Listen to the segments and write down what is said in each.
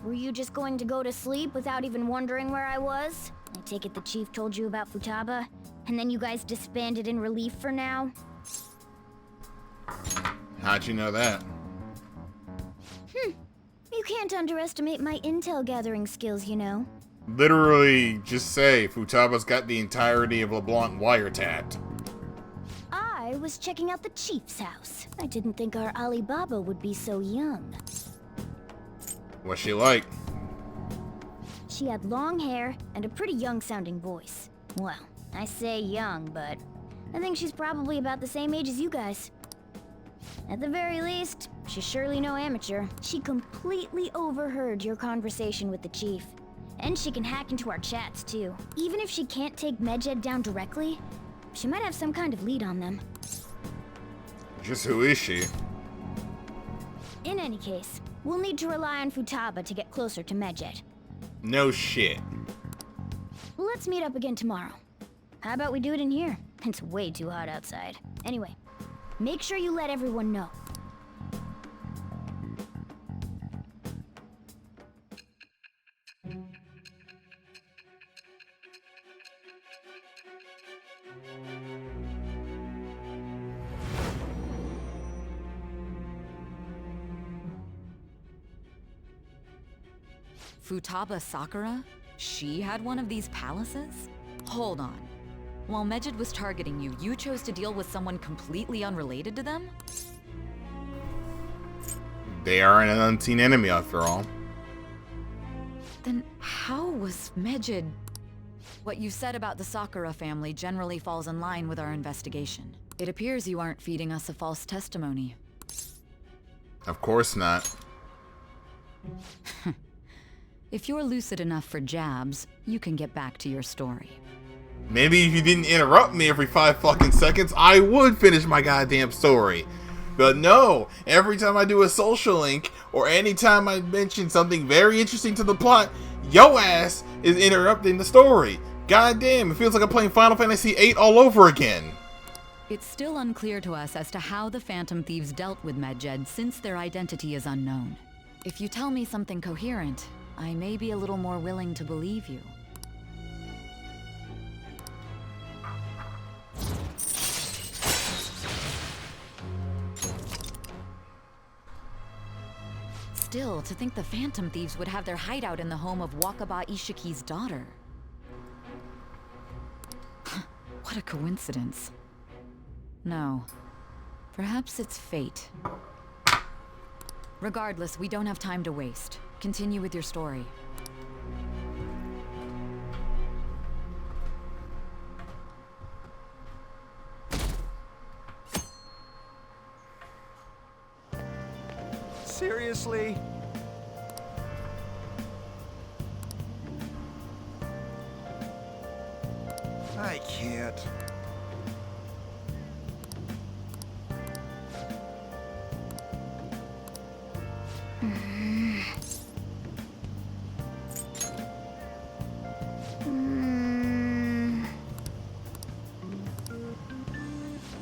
Were you just going to go to sleep without even wondering where I was? I take it the chief told you about Futaba, and then you guys disbanded in relief for now? How'd you know that? You can't underestimate my intel gathering skills, you know. Literally, just say Futaba's got the entirety of LeBlanc wiretapped. I was checking out the chief's house. I didn't think our Alibaba would be so young. What's she like? She had long hair and a pretty young-sounding voice. Well, I say young, but I think she's probably about the same age as you guys. At the very least, she's surely no amateur. She completely overheard your conversation with the chief. And she can hack into our chats, too. Even if she can't take Medjed down directly, she might have some kind of lead on them. Just who is she? In any case, we'll need to rely on Futaba to get closer to Medjed. No shit. Let's meet up again tomorrow. How about we do it in here? It's way too hot outside. Anyway, make sure you let everyone know. Futaba Sakura? She had one of these palaces? Hold on. While Medjed was targeting you, you chose to deal with someone completely unrelated to them? They are an unseen enemy after all. Then how was Medjed... What you said about the Sakura family generally falls in line with our investigation. It appears you aren't feeding us a false testimony. Of course not. If you're lucid enough for jabs, you can get back to your story. Maybe if you didn't interrupt me every 5 fucking seconds, I would finish my goddamn story. But no, every time I do a social link, or anytime I mention something very interesting to the plot, yo ass is interrupting the story. God damn, it feels like I'm playing Final Fantasy VIII all over again. It's still unclear to us as to how the Phantom Thieves dealt with Medjed since their identity is unknown. If you tell me something coherent, I may be a little more willing to believe you. Still, to think the Phantom Thieves would have their hideout in the home of Wakaba Ishiki's daughter. What a coincidence. No. Perhaps it's fate. Regardless, we don't have time to waste. Continue with your story. Seriously? I can't.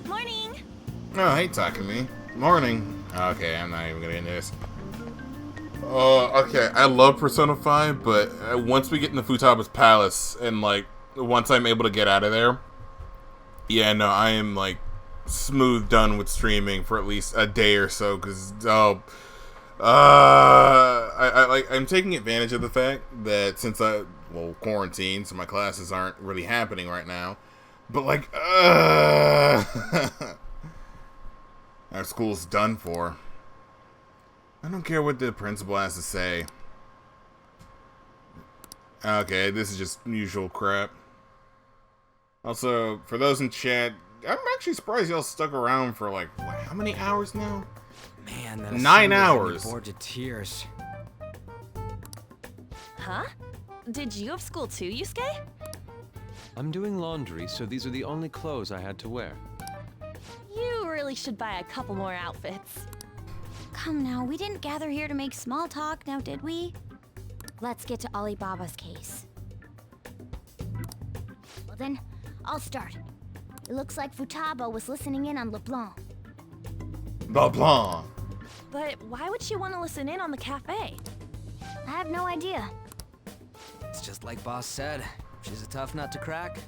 Morning! Oh, hey, Takumi. Morning. Okay, I'm not even gonna get into this. Okay, I love Persona 5, but once we get into Futaba's palace, and, like, once I'm able to get out of there, yeah, no, I am, like, smooth done with streaming for at least a day or so, because, I'm taking advantage of the fact that since quarantine, so my classes aren't really happening right now, but, like, our school's done for. I don't care what the principal has to say. Okay, this is just usual crap. Also, for those in chat, I'm actually surprised y'all stuck around for like, what, how many hours now? Man, that 9 assembly had me hours. bored to tears. Huh? Did you have school too, Yusuke? I'm doing laundry, so these are the only clothes I had to wear. You really should buy a couple more outfits. Come now, we didn't gather here to make small talk, now did we? Let's get to Alibaba's case. Well then, I'll start. It looks like Futaba was listening in on LeBlanc. LeBlanc. But why would she want to listen in on the cafe? I have no idea. It's just like Boss said. She's a tough nut to crack.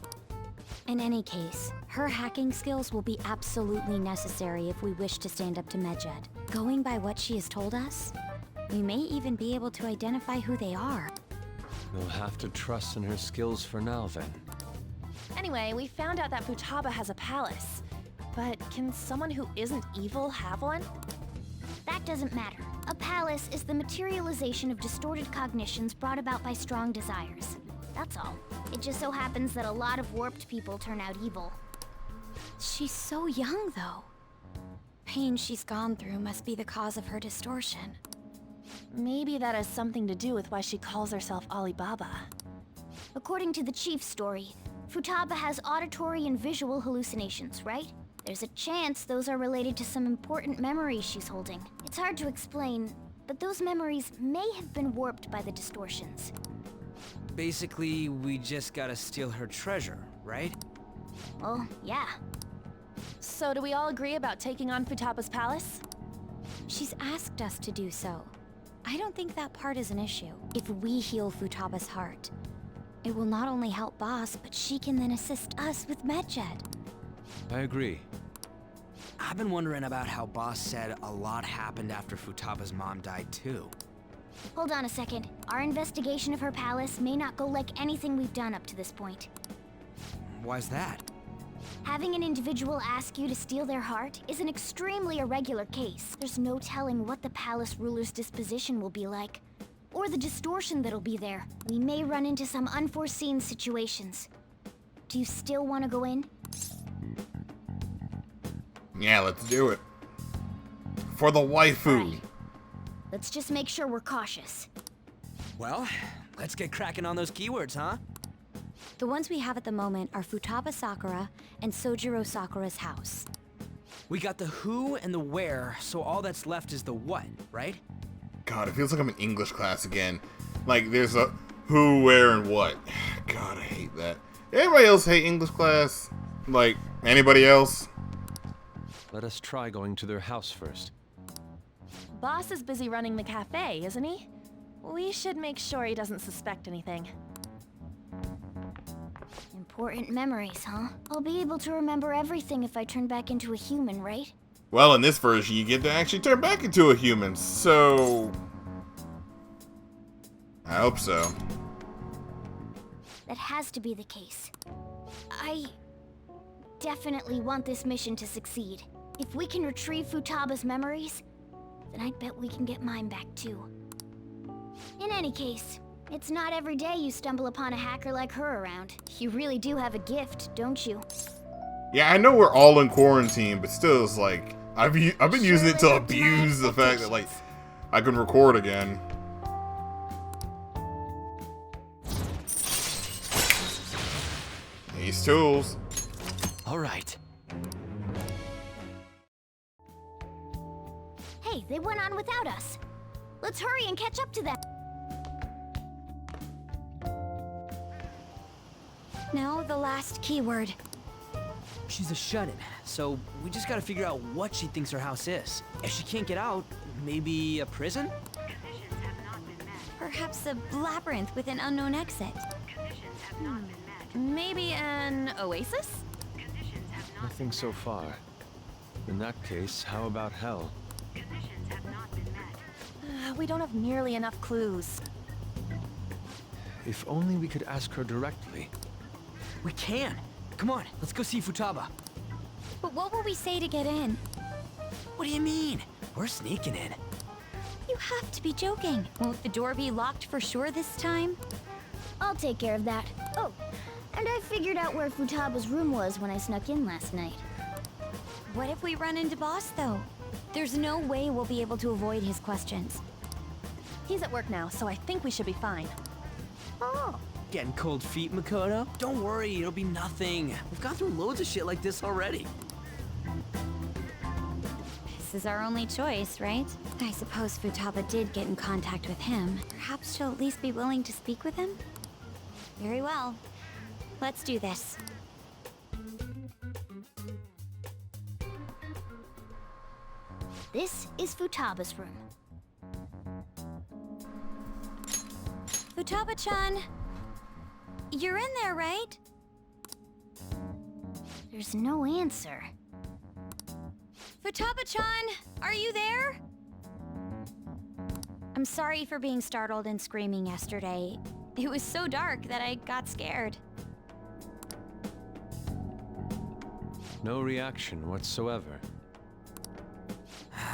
In any case, her hacking skills will be absolutely necessary if we wish to stand up to Medjed. Going by what she has told us, we may even be able to identify who they are. We'll have to trust in her skills for now, then. Anyway, we found out that Futaba has a palace. But can someone who isn't evil have one? That doesn't matter. A palace is the materialization of distorted cognitions brought about by strong desires. That's all. It just so happens that a lot of warped people turn out evil. She's so young, though. Pain she's gone through must be the cause of her distortion. Maybe that has something to do with why she calls herself Alibaba. According to the chief's story, Futaba has auditory and visual hallucinations, right? There's a chance those are related to some important memories she's holding. It's hard to explain, but those memories may have been warped by the distortions. Basically, we just gotta steal her treasure, right? Well, yeah. So do we all agree about taking on Futaba's palace? She's asked us to do so. I don't think that part is an issue. If we heal Futaba's heart, it will not only help Boss, but she can then assist us with Medjed. I agree. I've been wondering about how Boss said a lot happened after Futaba's mom died too. Hold on a second. Our investigation of her palace may not go like anything we've done up to this point. Why's that? Having an individual ask you to steal their heart is an extremely irregular case. There's no telling what the palace ruler's disposition will be like, or the distortion that'll be there. We may run into some unforeseen situations. Do you still want to go in? Yeah, let's do it. For the waifu. Right. Let's just make sure we're cautious. Well, let's get cracking on those keywords, huh? The ones we have at the moment are Futaba Sakura and Sojiro Sakura's house. We got the who and the where, so all that's left is the what, right? God, it feels like I'm in English class again. Like, there's a who, where, and what. God, I hate that. Anybody else hate English class? Like, anybody else? Let us try going to their house first. Boss is busy running the cafe, isn't he? We should make sure he doesn't suspect anything. Important memories, huh? I'll be able to remember everything if I turn back into a human, right? Well, in this version, you get to actually turn back into a human, so... I hope so. That has to be the case. I definitely want this mission to succeed. If we can retrieve Futaba's memories, then I bet we can get mine back too. In any case, it's not every day you stumble upon a hacker like her around. You really do have a gift, don't you? Yeah, I know we're all in quarantine, but still, it's like... I've been using it to Surely up to my abuse the fact that, like, I can record again. These tools. All right. Hey, they went on without us. Let's hurry and catch up to them. Now the last keyword. She's a shut-in, so we just gotta figure out what she thinks her house is. If she can't get out, maybe a prison? Perhaps a labyrinth with an unknown exit. Maybe an oasis? Nothing so far. In that case, how about hell? We don't have nearly enough clues. If only we could ask her directly. We can! Come on, let's go see Futaba. But what will we say to get in? What do you mean? We're sneaking in. You have to be joking. Won't the door be locked for sure this time? I'll take care of that. Oh, and I figured out where Futaba's room was when I snuck in last night. What if we run into Boss, though? There's no way we'll be able to avoid his questions. He's at work now, so I think we should be fine. Oh. Getting cold feet, Makoto? Don't worry, it'll be nothing. We've gone through loads of shit like this already. This is our only choice, right? I suppose Futaba did get in contact with him. Perhaps she'll at least be willing to speak with him? Very well. Let's do this. This is Futaba's room. Futaba-chan, you're in there, right? There's no answer. Futaba-chan, are you there? I'm sorry for being startled and screaming yesterday. It was so dark that I got scared. No reaction whatsoever.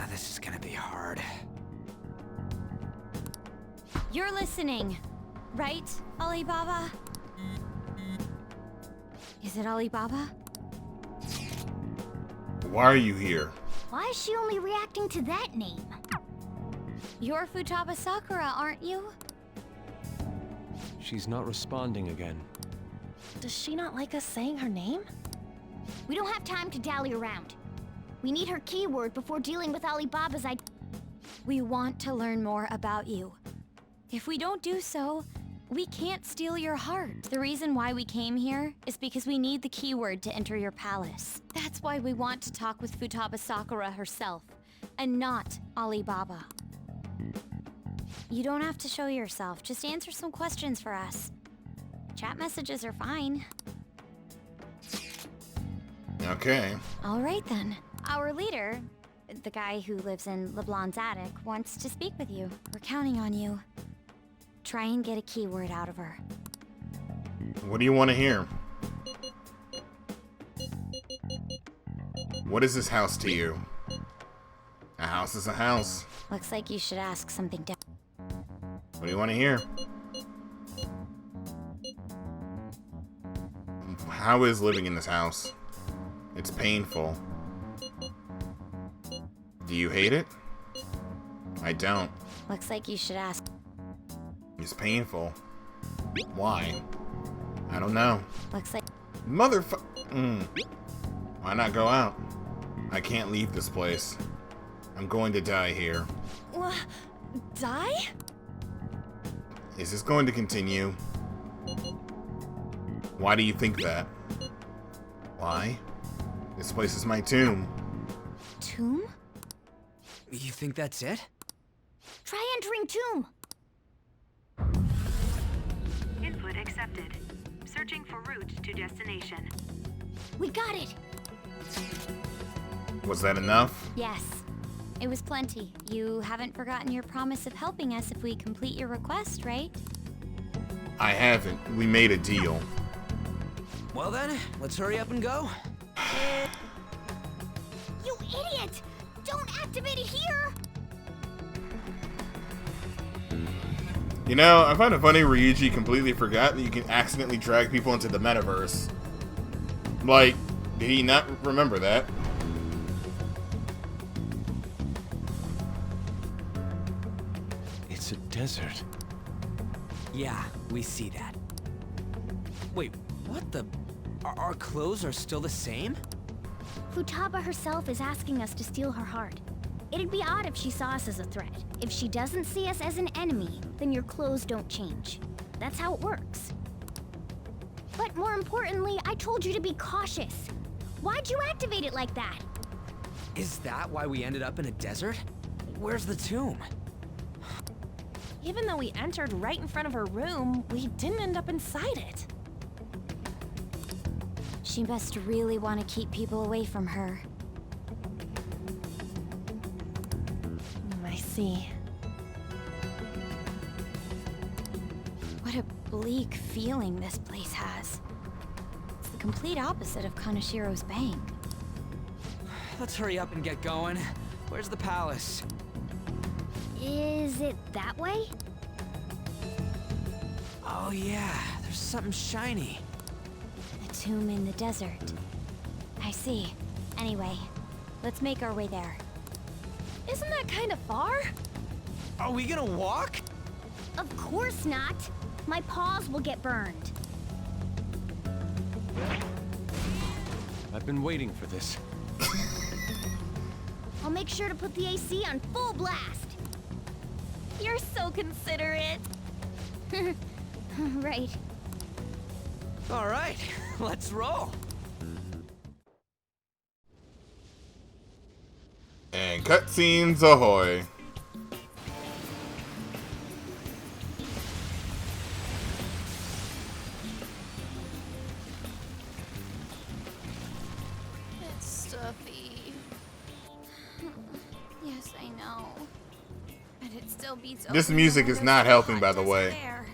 This is gonna be hard. You're listening, right, Alibaba? Is it Alibaba? Why are you here? Why is she only reacting to that name? You're Futaba Sakura, aren't you? She's not responding again. Does she not like us saying her name? We don't have time to dally around. We need her keyword before dealing with Alibaba's We want to learn more about you. If we don't do so, we can't steal your heart. The reason why we came here is because we need the keyword to enter your palace. That's why we want to talk with Futaba Sakura herself, and not Alibaba. You don't have to show yourself, just answer some questions for us. Chat messages are fine. Okay. All right then. Our leader, the guy who lives in LeBlanc's attic, wants to speak with you. We're counting on you. Try and get a keyword out of her. What do you want to hear? What is this house to you? A house is a house. Looks like you should ask something different. What do you want to hear? How is living in this house? It's painful. Do you hate it? I don't. Looks like you should ask. It's painful. Why? I don't know. Looks like. Why not go out? I can't leave this place. I'm going to die here. Die? Is this going to continue? Why do you think that? Why? This place is my tomb. Tomb? You think that's it? Try entering tomb. Input accepted. Searching for route to destination. We got it. Was that enough? Yes. It was plenty. You haven't forgotten your promise of helping us if we complete your request, right? I haven't. We made a deal. Well then, let's hurry up and go. You idiot! Don't activate it here! You know, I find it funny Ryuji completely forgot that you can accidentally drag people into the metaverse. Like, did he not remember that? It's a desert. Yeah, we see that. Wait, what the? Our clothes are still the same? Futaba herself is asking us to steal her heart. It'd be odd if she saw us as a threat. If she doesn't see us as an enemy, then your clothes don't change. That's how it works. But more importantly, I told you to be cautious. Why'd you activate it like that? Is that why we ended up in a desert? Where's the tomb? Even though we entered right in front of her room, we didn't end up inside it. She must really want to keep people away from her. I see. What a bleak feeling this place has. It's the complete opposite of Kanashiro's bank. Let's hurry up and get going. Where's the palace? Is it that way? Oh yeah, there's something shiny. The tomb in the desert. I see. Anyway, let's make our way there. Isn't that kind of far? Are we gonna walk? Of course not. My paws will get burned. I've been waiting for this. I'll make sure to put the AC on full blast. You're so considerate. Right. All right, let's roll. And cutscenes ahoy. still beats This opening music the is windows not to helping, hot by the desert way. air.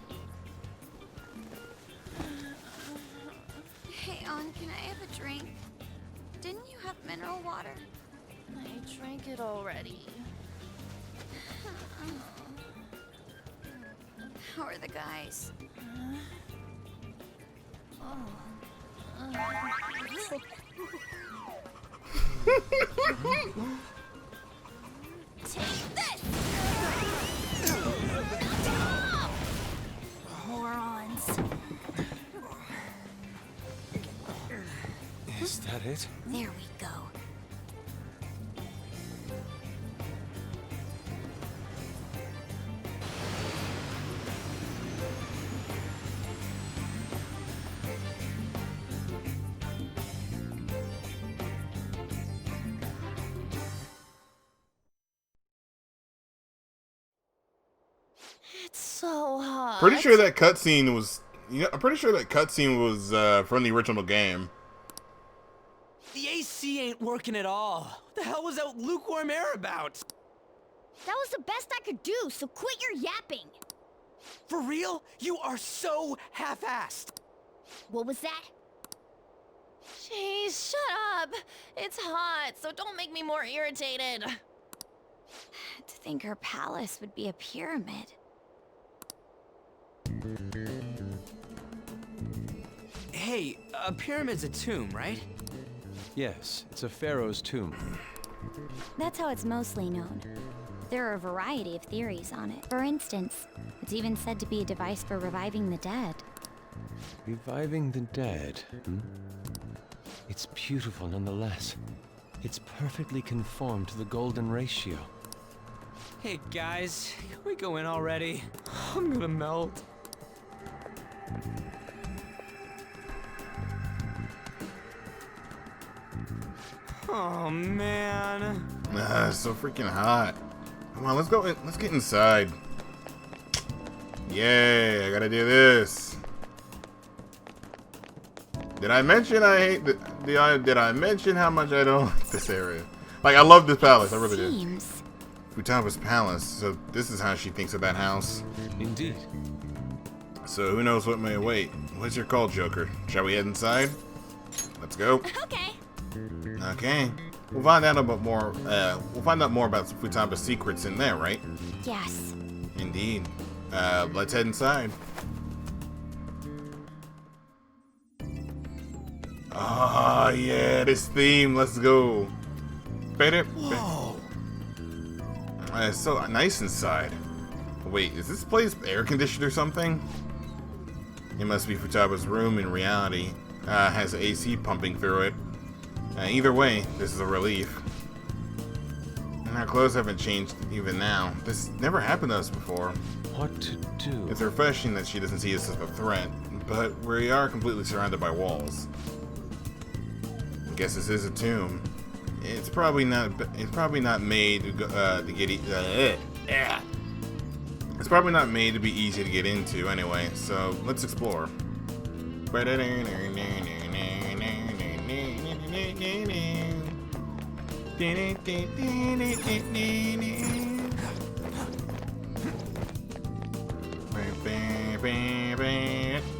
Hey, On, can I have a drink? Didn't you have mineral water? I drank it already. How are the guys? Take this! Morons. Is that it? There we go. It's so hot. Pretty sure that cutscene was. I'm pretty sure that cutscene was from the original game. The AC ain't working at all. What the hell was that lukewarm air about? That was the best I could do, so quit your yapping. For real? You are so half-assed. What was that? Jeez, shut up. It's hot, so don't make me more irritated. To think her palace would be a pyramid. Hey, a pyramid's a tomb, right? Yes, it's a pharaoh's tomb. That's how it's mostly known. There are a variety of theories on it. For instance, it's even said to be a device for reviving the dead. Reviving the dead, hmm? It's beautiful nonetheless. It's perfectly conformed to the golden ratio. Hey guys, can we go in already? I'm gonna melt. Oh man. It's so freaking hot. Come on, let's go. Let's get inside. Yay! I gotta do this. Did I mention I hate the? Did I mention how much I don't like this area? Like, I love this palace. I really do. Seems. Futaba's palace. So this is how she thinks of that house. Indeed. So who knows what may await? What's your call, Joker? Shall we head inside? Let's go. Okay. Okay. We'll find out about more. We'll find out more about Futaba's secrets in there, right? Yes. Indeed. Let's head inside. Ah, yeah, this theme. Let's go. Whoa. It's so nice inside. Wait, is this place air conditioned or something? It must be Futaba's room in reality. Has AC pumping through it. Either way, this is a relief. And our clothes haven't changed even now. This never happened to us before. What to do? It's refreshing that she doesn't see us as a threat, but we are completely surrounded by walls. I guess this is a tomb. It's probably not. It's probably not made to get. It's probably not made to be easy to get into anyway. So let's explore.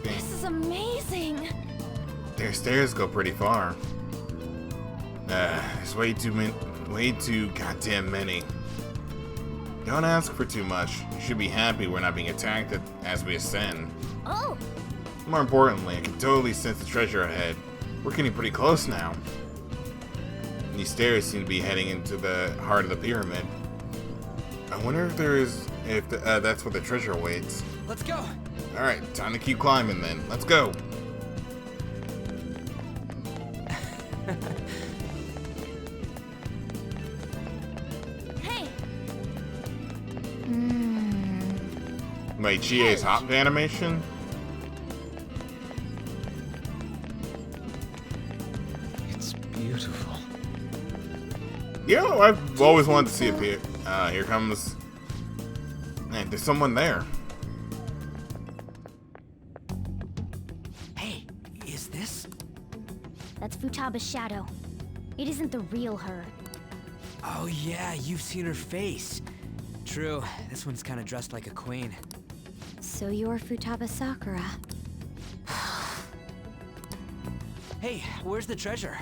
This is amazing. Their stairs go pretty far. There's way too goddamn many. Don't ask for too much. You should be happy we're not being attacked as we ascend. Oh, More importantly, I can totally sense the treasure ahead. We're getting pretty close now. These stairs seem to be heading into the heart of the pyramid. I wonder if that's where the treasure awaits. Let's go. All right, time to keep climbing then. Let's go. Hey, Wait, Chie's hop animation? It's beautiful. You know, I've always wanted to see a pier. Here comes. Man, there's someone there. Hey, is this? that's Futaba's shadow. It isn't the real her. Oh yeah, you've seen her face. True. This one's kind of dressed like a queen. So you're Futaba Sakura. Hey, where's the treasure?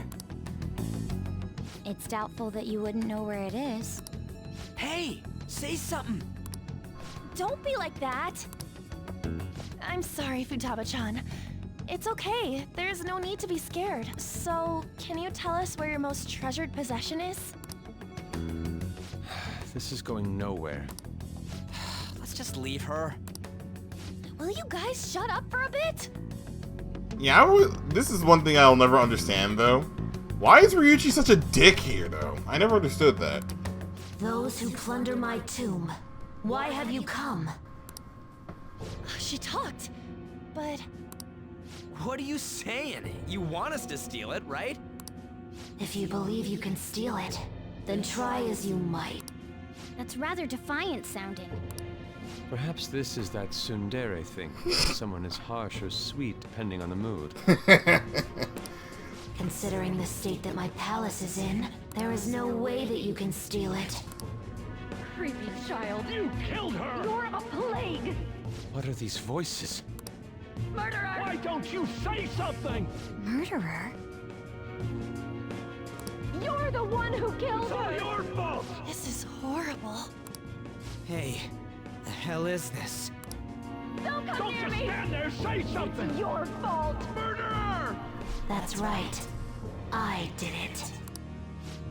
It's doubtful that you wouldn't know where it is. Hey, say something. Don't be like that. I'm sorry, Futaba-chan. It's okay. There's no need to be scared. So, can you tell us where your most treasured possession is? This is going nowhere. Let's just leave her. Will you guys shut up for a bit? Yeah, this is one thing I'll never understand, though. Why is Ryuichi such a dick here, though? I never understood that. Those who plunder my tomb, why have you come? She talked, but What are you saying? You want us to steal it, right? If you believe you can steal it, then try as you might. That's rather defiant sounding. Perhaps this is that tsundere thing. Someone is harsh or sweet depending on the mood. Considering the state that my palace is in, there is no way that you can steal it. Creepy child. You killed her! You're a plague! What are these voices? Murderer! Why don't you say something? Murderer? You're the one who killed her! It's all your fault! this is horrible. Hey, the hell is this? Don't come near me! Don't just stand there, say something! It's your fault! Murderer! That's right. I did it.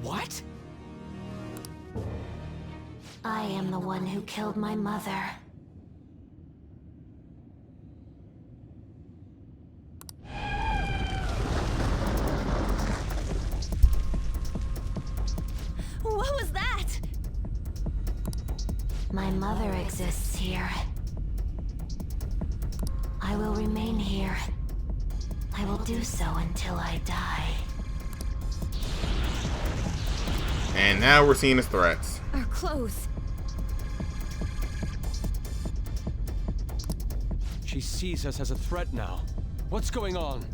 What? I am the one who killed my mother. What was that? My mother exists here. I will remain here. I will do so until I die. And now we're seeing his threats. Our clothes. She sees us as a threat now. What's going on?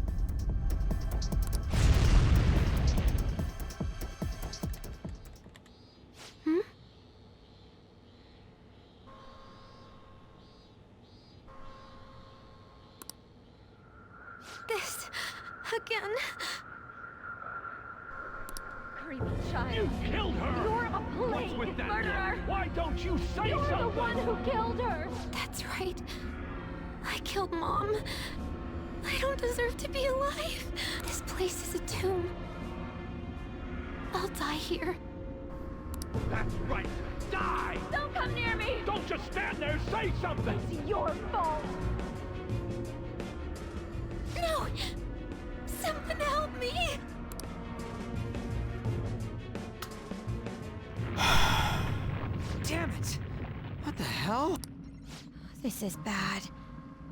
This again. Creepy child. You killed her! You're a plague! What's with that? Murderer! Why don't you say something? You're the one who killed her! That's right. I killed Mom. I don't deserve to be alive. This place is a tomb. I'll die here. That's right! Die! Don't come near me! Don't just stand there, say something! It's your fault! No! Someone help me! Damn it! What the hell? This is bad.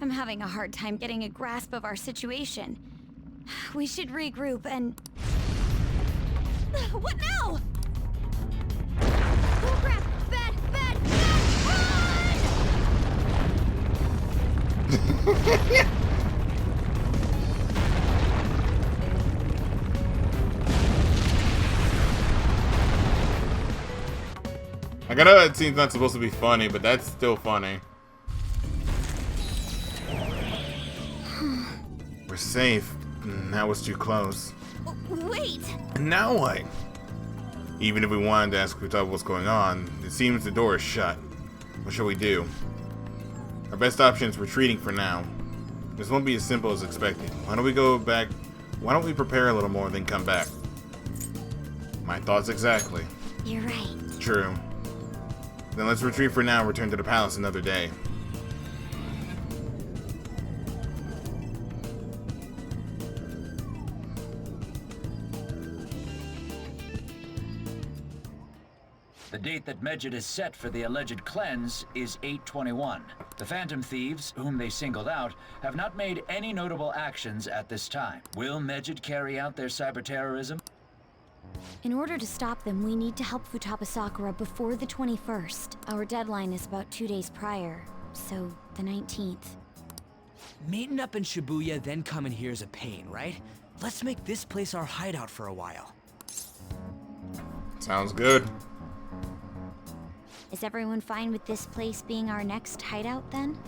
I'm having a hard time getting a grasp of our situation. We should regroup and... What now? Oh crap! Bad! Run! I know that scene's not supposed to be funny, but that's still funny. We're safe. That was too close. Wait! And now what? Even if we wanted to ask Futaba what's going on, it seems the door is shut. What shall we do? Our best option is retreating for now. This won't be as simple as expected. Why don't we go back? Why don't we prepare a little more, then come back? My thoughts exactly. You're right. True. Then let's retreat for now and return to the palace another day. The date that Medjed has set for the alleged cleanse is 8/21. The Phantom Thieves, whom they singled out, have not made any notable actions at this time. Will Medjed carry out their cyber-terrorism? In order to stop them, we need to help Futaba Sakura before the 21st. Our deadline is about 2 days prior, so the 19th. Meeting up in Shibuya, then coming here is a pain, right? Let's make this place our hideout for a while. Sounds good. Is everyone fine with this place being our next hideout then?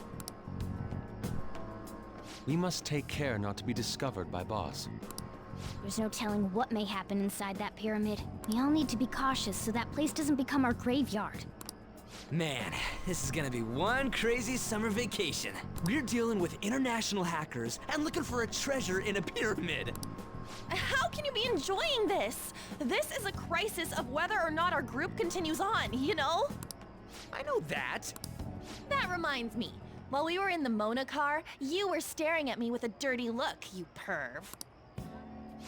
We must take care not to be discovered by Boss. There's no telling what may happen inside that pyramid. We all need to be cautious so that place doesn't become our graveyard. Man, this is gonna be one crazy summer vacation. We're dealing with international hackers and looking for a treasure in a pyramid. How can you be enjoying this? This is a crisis of whether or not our group continues on, you know? I know that. That reminds me. While we were in the Mona car, you were staring at me with a dirty look, you perv.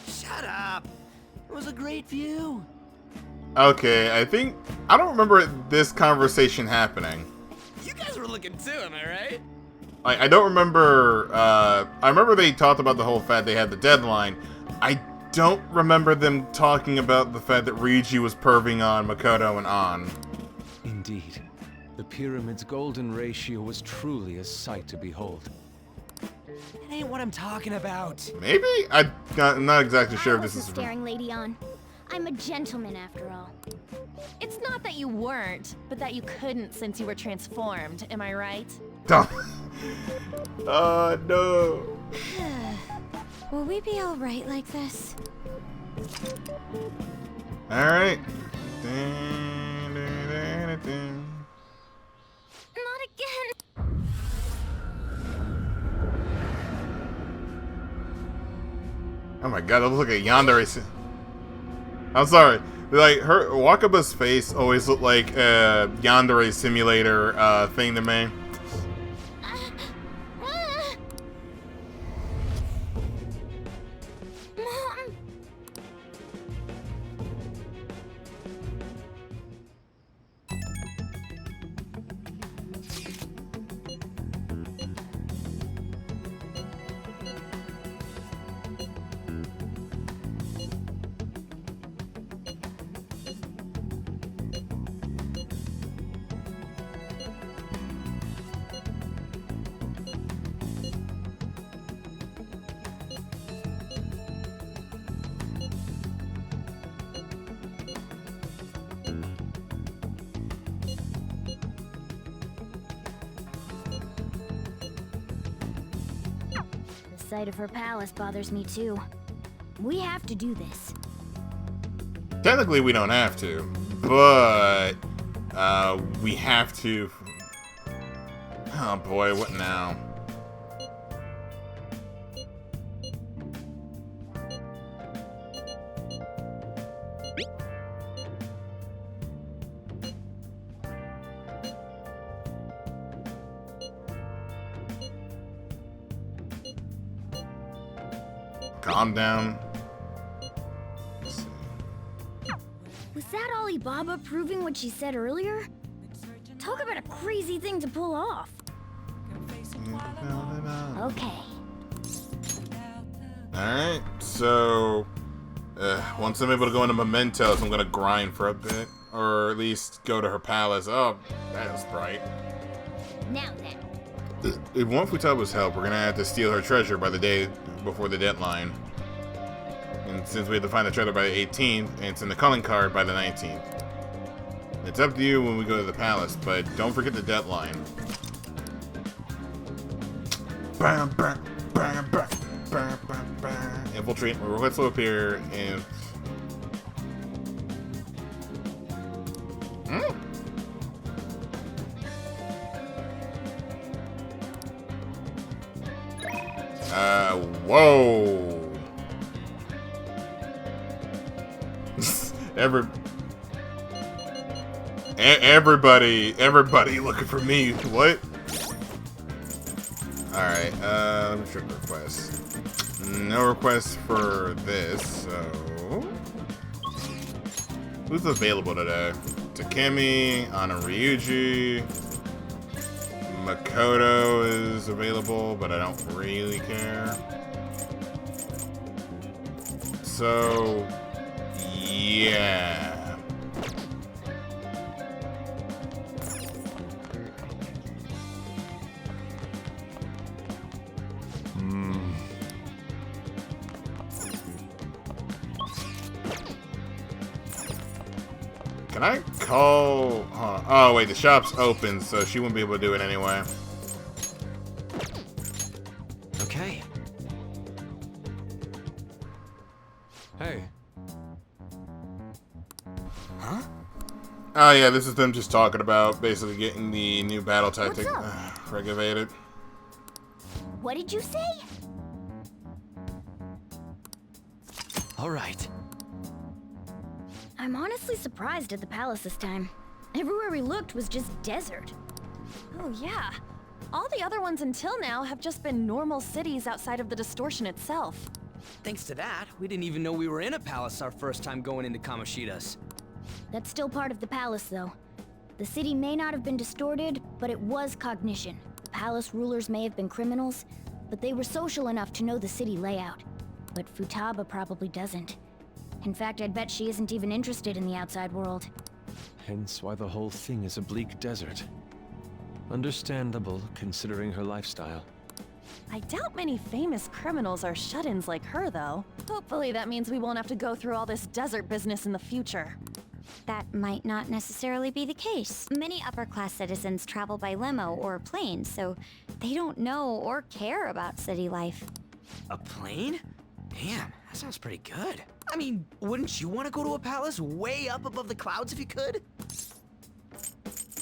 Shut up. It was a great view. Okay, I don't remember this conversation happening. You guys were looking too, am I right? I don't remember, I remember they talked about the whole fact they had the deadline. I don't remember them talking about the fact that Ryuji was perving on Makoto and An. Indeed. The pyramid's golden ratio was truly a sight to behold. It ain't what I'm talking about. Maybe? I'm not exactly sure if this I was is... the staring lady on. I'm a gentleman after all. It's not that you weren't, but that you couldn't since you were transformed, am I right? Oh, no. Will we be alright like this? Alright. Not again! Oh my god, that looks like a yandere. I'm sorry. Like, her Wakaba's face always looked like a yandere simulator thing to me. Mom! The sight of her palace bothers me too. We have to do this. Technically, we don't have to, but we have to. Oh boy, what now? Calm down. Was that Alibaba proving what she said earlier? Talk about a crazy thing to pull off. Okay. Alright, so once I'm able to go into Mementos, I'm gonna grind for a bit. Or at least go to her palace. Oh, that was bright. Now then. If we want Futaba's help, we're gonna have to steal her treasure by the day before the deadline. And since we have to find the treasure by the 18th, and it's in the calling card by the 19th. It's up to you when we go to the palace, but don't forget the deadline. Bam, bam, bam, bam, bam, bam, bam. Infiltrate, let's up here, and... Whoa. Everybody looking for me. What? Alright, let me check the request. No requests for this, so... Who's available today? Takemi, Ana Ryuji... Makoto is available, but I don't really care. So, yeah. Can I call... Oh, wait, the shop's open, so she wouldn't be able to do it anyway. Okay. Hey. Huh? Oh, yeah, this is them just talking about basically getting the new battle tactic regulated. What did you say? All right. I'm honestly surprised at the palace this time. Everywhere we looked was just desert. Oh yeah. All the other ones until now have just been normal cities outside of the distortion itself. Thanks to that, we didn't even know we were in a palace our first time going into Kamoshida's. That's still part of the palace, though. The city may not have been distorted, but it was cognition. The palace rulers may have been criminals, but they were social enough to know the city layout. But Futaba probably doesn't. In fact, I'd bet she isn't even interested in the outside world. Hence why the whole thing is a bleak desert. Understandable, considering her lifestyle. I doubt many famous criminals are shut-ins like her, though. Hopefully that means we won't have to go through all this desert business in the future. That might not necessarily be the case. Many upper-class citizens travel by limo or plane, so they don't know or care about city life. A plane? Damn, that sounds pretty good. I mean, wouldn't you want to go to a palace way up above the clouds if you could?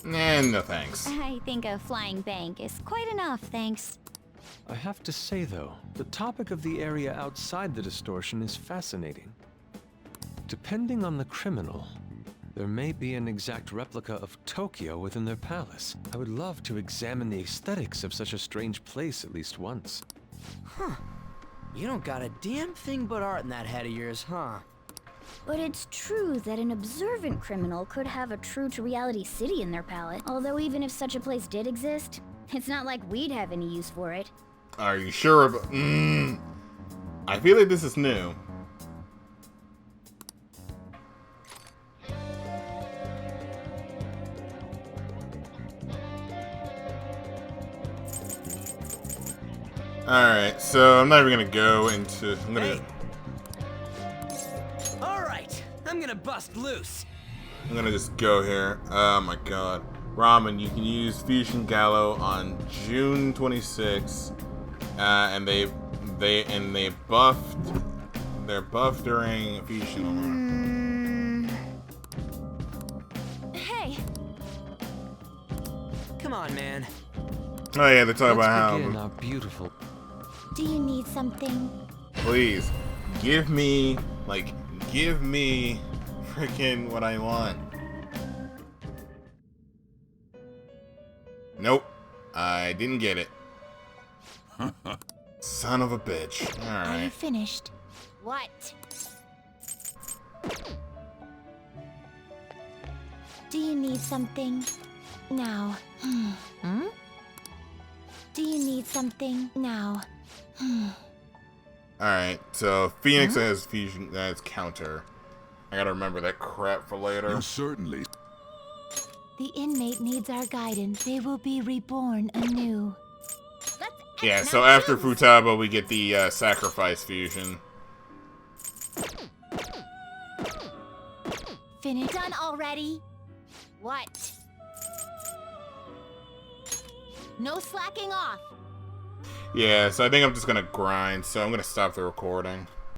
No thanks. I think a flying bank is quite enough, thanks. I have to say, though, the topic of the area outside the distortion is fascinating. Depending on the criminal, there may be an exact replica of Tokyo within their palace. I would love to examine the aesthetics of such a strange place at least once. Huh. You don't got a damn thing but art in that head of yours, huh? But it's true that an observant criminal could have a true-to-reality city in their palette. Although even if such a place did exist, it's not like we'd have any use for it. Are you sure about... I feel like this is new. Alright, so I'm not even gonna go into... Hey. Alright, I'm gonna bust loose. I'm gonna just go here. Oh my god. Ramen, you can use Fusion Gallo on June 26th. And they buffed... They're buffed during Fusion. Hey! Come on, man. Oh yeah, they're talking about Let's begin how... our beautiful... Do you need something? Please, give me freaking what I want. Nope, I didn't get it. Son of a bitch. Are you Alright. finished? What? Do you need something? Now. Do you need something? Now. Alright, so Phoenix has Fusion, that's counter. I gotta remember that crap for later. Yes, certainly. The inmate needs our guidance. They will be reborn anew. Yeah, so after Futaba, we get the Sacrifice Fusion. Finished. Done already? What? No slacking off. Yeah, so I think I'm just gonna grind, so I'm gonna stop the recording.